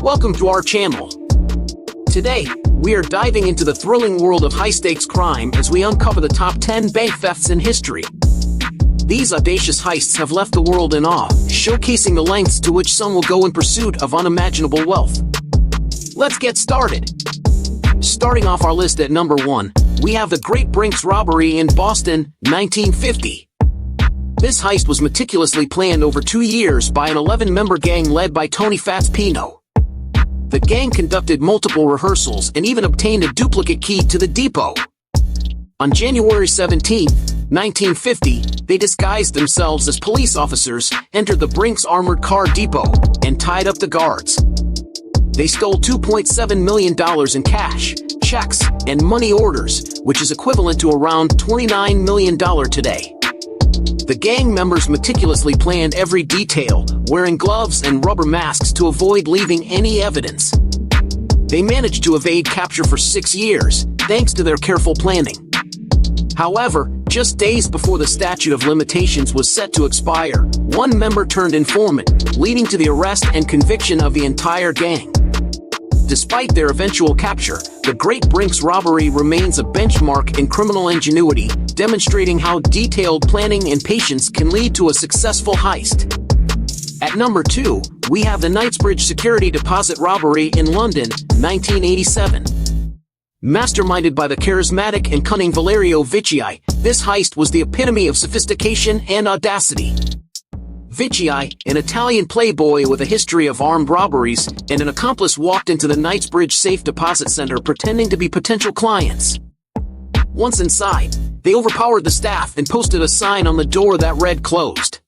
Welcome to our channel. Today, we are diving into the thrilling world of high-stakes crime as we uncover the top 10 bank thefts in history. These audacious heists have left the world in awe, showcasing the lengths to which some will go in pursuit of unimaginable wealth. Let's get started. Starting off our list at number 1, we have the Great Brinks Robbery in Boston, 1950. This heist was meticulously planned over 2 years by an 11-member gang led by Tony Fats Pino. The gang conducted multiple rehearsals and even obtained a duplicate key to the depot. On January 17, 1950, they disguised themselves as police officers, entered the Brinks armored car depot, and tied up the guards. They stole $2.7 million in cash, checks, and money orders, which is equivalent to around $29 million today. The gang members meticulously planned every detail, wearing gloves and rubber masks to avoid leaving any evidence. They managed to evade capture for 6 years, thanks to their careful planning. However, just days before the statute of limitations was set to expire, one member turned informant, leading to the arrest and conviction of the entire gang. Despite their eventual capture, the Great Brinks Robbery remains a benchmark in criminal ingenuity, demonstrating how detailed planning and patience can lead to a successful heist. At number 2, we have the Knightsbridge Security Deposit Robbery in London, 1987. Masterminded by the charismatic and cunning Valerio Vicii, this heist was the epitome of sophistication and audacity. Vicii, an Italian playboy with a history of armed robberies, and an accomplice walked into the Knightsbridge Safe Deposit Center pretending to be potential clients. Once inside, they overpowered the staff and posted a sign on the door that read "Closed."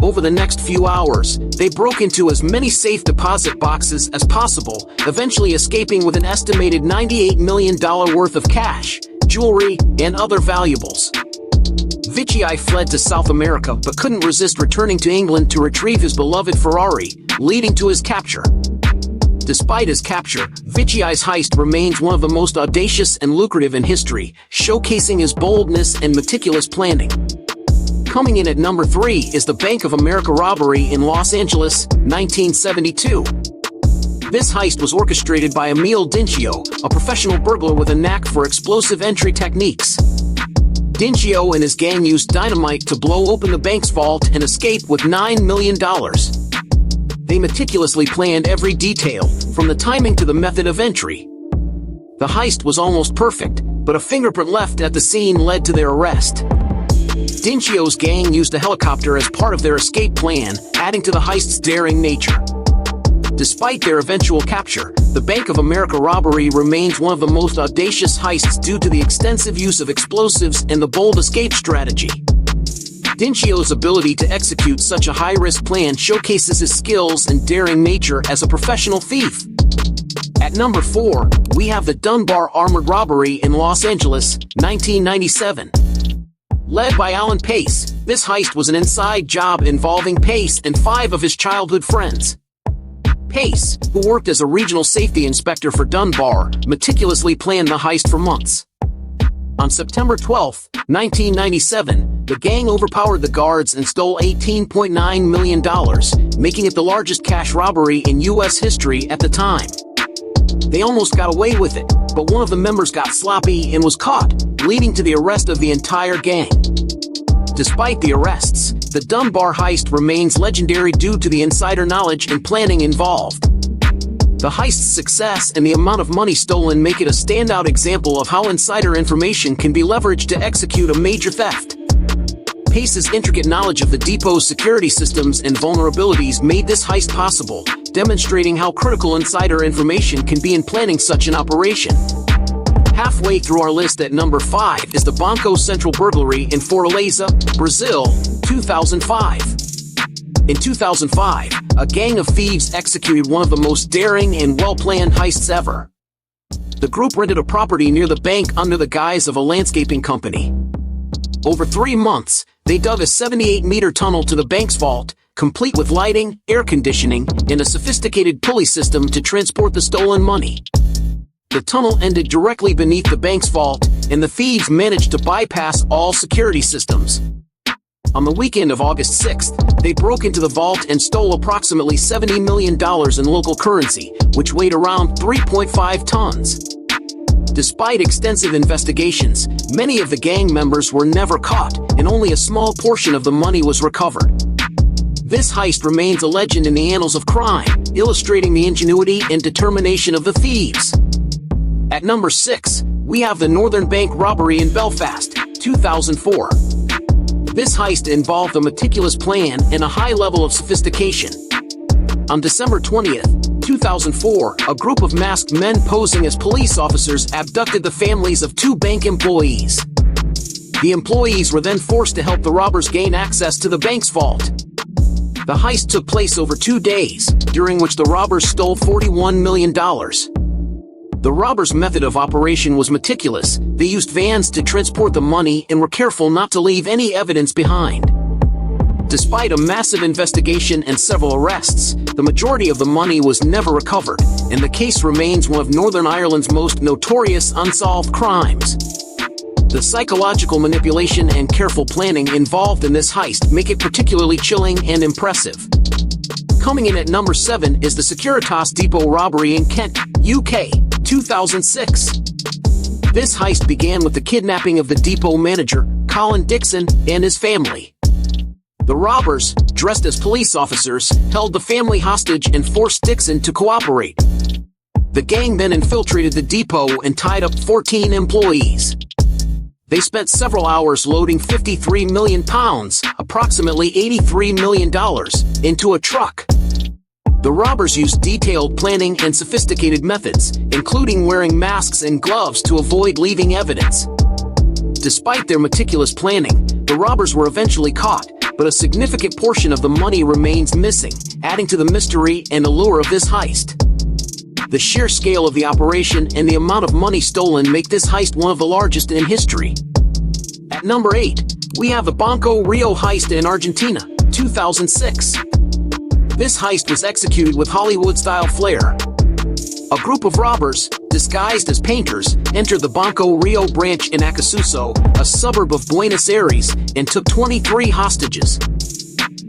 Over the next few hours, they broke into as many safe deposit boxes as possible, eventually escaping with an estimated $98 million worth of cash, jewelry, and other valuables. Vicii fled to South America but couldn't resist returning to England to retrieve his beloved Ferrari, leading to his capture. Despite his capture, Vicii's heist remains one of the most audacious and lucrative in history, showcasing his boldness and meticulous planning. Coming in at number 3 is the Bank of America robbery in Los Angeles, 1972. This heist was orchestrated by Emil Dincio, a professional burglar with a knack for explosive entry techniques. Dincio and his gang used dynamite to blow open the bank's vault and escape with $9 million. They meticulously planned every detail, from the timing to the method of entry. The heist was almost perfect, but a fingerprint left at the scene led to their arrest. Dincio's gang used a helicopter as part of their escape plan, adding to the heist's daring nature. Despite their eventual capture, the Bank of America robbery remains one of the most audacious heists due to the extensive use of explosives and the bold escape strategy. Dincio's ability to execute such a high-risk plan showcases his skills and daring nature as a professional thief. At number 4, we have the Dunbar Armored Robbery in Los Angeles, 1997. Led by Alan Pace, this heist was an inside job involving Pace and 5 of his childhood friends. Pace, who worked as a regional safety inspector for Dunbar, meticulously planned the heist for months. On September 12, 1997, the gang overpowered the guards and stole $18.9 million, making it the largest cash robbery in U.S. history at the time. They almost got away with it, but one of the members got sloppy and was caught, leading to the arrest of the entire gang. Despite the arrests, the Dunbar heist remains legendary due to the insider knowledge and planning involved. The heist's success and the amount of money stolen make it a standout example of how insider information can be leveraged to execute a major theft. Pace's intricate knowledge of the depot's security systems and vulnerabilities made this heist possible, demonstrating how critical insider information can be in planning such an operation. Halfway through our list at number 5 is the Banco Central Burglary in Fortaleza, Brazil, 2005. In 2005, a gang of thieves executed one of the most daring and well-planned heists ever. The group rented a property near the bank under the guise of a landscaping company. Over 3 months, they dug a 78-meter tunnel to the bank's vault, complete with lighting, air conditioning, and a sophisticated pulley system to transport the stolen money. The tunnel ended directly beneath the bank's vault, and the thieves managed to bypass all security systems. On the weekend of August 6th, they broke into the vault and stole approximately $70 million in local currency, which weighed around 3.5 tons. Despite extensive investigations, many of the gang members were never caught, and only a small portion of the money was recovered. This heist remains a legend in the annals of crime, illustrating the ingenuity and determination of the thieves. At number 6, we have the Northern Bank Robbery in Belfast, 2004. This heist involved a meticulous plan and a high level of sophistication. On December 20th, 2004, a group of masked men posing as police officers abducted the families of 2 bank employees. The employees were then forced to help the robbers gain access to the bank's vault. The heist took place over 2 days, during which the robbers stole $41 million. The robbers' method of operation was meticulous. They used vans to transport the money and were careful not to leave any evidence behind. Despite a massive investigation and several arrests, the majority of the money was never recovered, and the case remains one of Northern Ireland's most notorious unsolved crimes. The psychological manipulation and careful planning involved in this heist make it particularly chilling and impressive. Coming in at number 7 is the Securitas depot robbery in Kent, UK, 2006. This heist began with the kidnapping of the depot manager, Colin Dixon, and his family. The robbers, dressed as police officers, held the family hostage and forced Dixon to cooperate. The gang then infiltrated the depot and tied up 14 employees. They spent several hours loading £53 million, approximately $83 million, into a truck. The robbers used detailed planning and sophisticated methods, including wearing masks and gloves to avoid leaving evidence. Despite their meticulous planning, the robbers were eventually caught, but a significant portion of the money remains missing, adding to the mystery and allure of this heist. The sheer scale of the operation and the amount of money stolen make this heist one of the largest in history. At number 8, we have the Banco Rio Heist in Argentina, 2006. This heist was executed with Hollywood-style flair. A group of robbers, disguised as painters, entered the Banco Rio branch in Acasuso, a suburb of Buenos Aires, and took 23 hostages.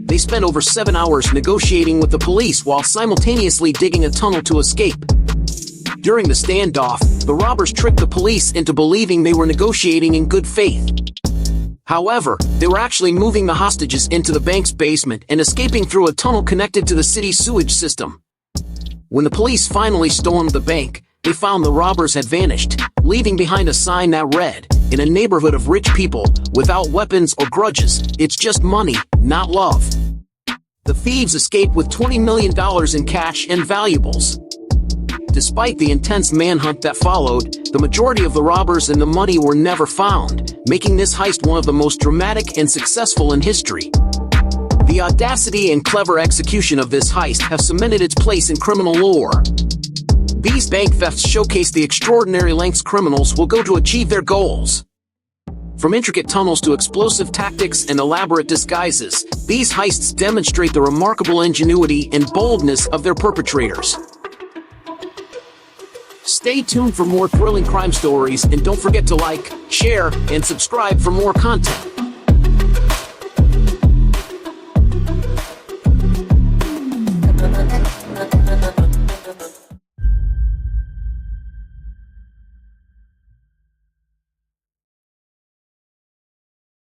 They spent over 7 hours negotiating with the police while simultaneously digging a tunnel to escape. During the standoff, the robbers tricked the police into believing they were negotiating in good faith. However, they were actually moving the hostages into the bank's basement and escaping through a tunnel connected to the city's sewage system. When the police finally stormed the bank, they found the robbers had vanished, leaving behind a sign that read, "In a neighborhood of rich people, without weapons or grudges, it's just money, not love." The thieves escaped with $20 million in cash and valuables. Despite the intense manhunt that followed, the majority of the robbers and the money were never found, making this heist one of the most dramatic and successful in history. The audacity and clever execution of this heist have cemented its place in criminal lore. These bank thefts showcase the extraordinary lengths criminals will go to achieve their goals. From intricate tunnels to explosive tactics and elaborate disguises, these heists demonstrate the remarkable ingenuity and boldness of their perpetrators. Stay tuned for more thrilling crime stories, and don't forget to like, share, and subscribe for more content.